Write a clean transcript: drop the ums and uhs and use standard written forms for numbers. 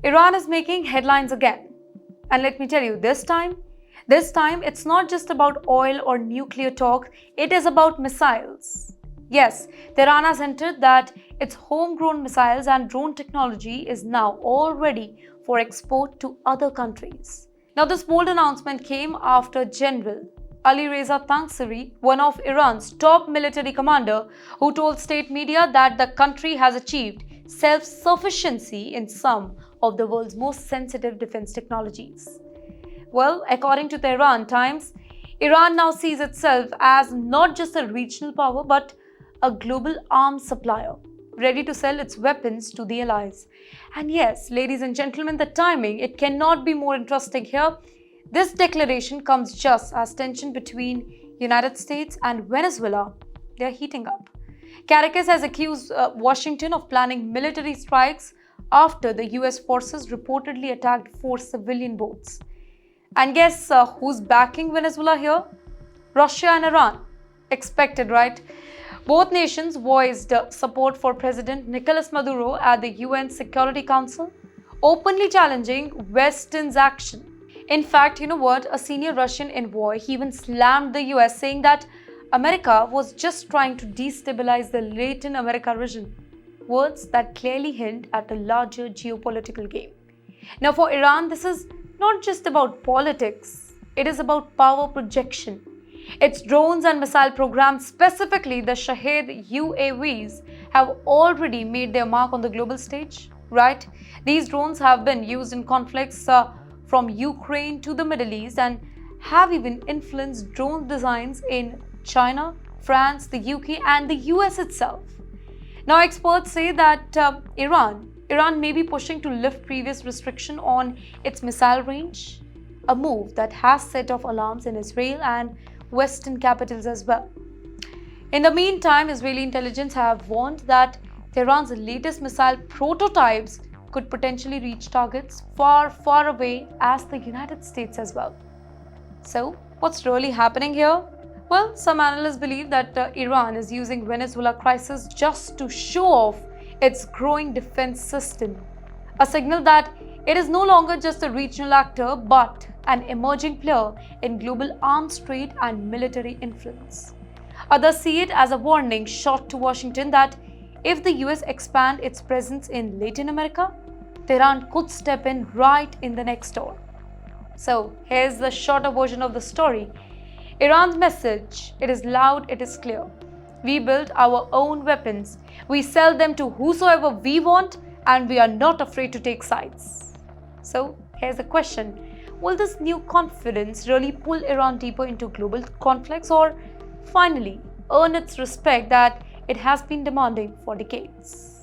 Iran is making headlines again. And let me tell you, this time it's not just about oil or nuclear talk, it is about missiles. Yes, Tehran has hinted that its homegrown missiles and drone technology is now all ready for export to other countries. Now, this bold announcement came after General Alireza Tangsiri, one of Iran's top military commander, who told state media that the country has achieved self-sufficiency in some of the world's most sensitive defense technologies. Well, according to Tehran Times, Iran now sees itself as not just a regional power but a global arms supplier, ready to sell its weapons to the allies. And yes, ladies and gentlemen, the timing, it cannot be more interesting here. This declaration comes just as tension between United States and Venezuela, they are heating up. Caracas has accused Washington of planning military strikes after the US forces reportedly attacked 4 civilian boats. And guess who's backing Venezuela here? Russia and Iran. Expected, right? Both nations voiced support for President Nicolas Maduro at the UN Security Council, openly challenging Western's action. In fact, you know what? A senior Russian envoy, he even slammed the US, saying that America was just trying to destabilize the Latin America region. Words that clearly hint at a larger geopolitical game. Now, for Iran, this is not just about politics, it is about power projection. Its drones and missile programs, specifically the Shahed UAVs, have already made their mark on the global stage, right? These drones have been used in conflicts from Ukraine to the Middle East and have even influenced drone designs in China, France, the UK, and the US itself. Now, experts say that Iran may be pushing to lift previous restriction on its missile range, a move that has set off alarms in Israel and Western capitals as well. In the meantime, Israeli intelligence have warned that Tehran's latest missile prototypes could potentially reach targets far, far away as the United States as well. So, what's really happening here? Well, some analysts believe that Iran is using Venezuela crisis just to show off its growing defense system, a signal that it is no longer just a regional actor but an emerging player in global arms trade and military influence. Others see it as a warning shot to Washington that if the US expand its presence in Latin America, Tehran could step in right in the next door. So here's the shorter version of the story. Iran's message, it is loud, it is clear. We build our own weapons. We sell them to whosoever we want, and we are not afraid to take sides. So here's the question. Will this new confidence really pull Iran deeper into global conflicts or finally earn its respect that it has been demanding for decades?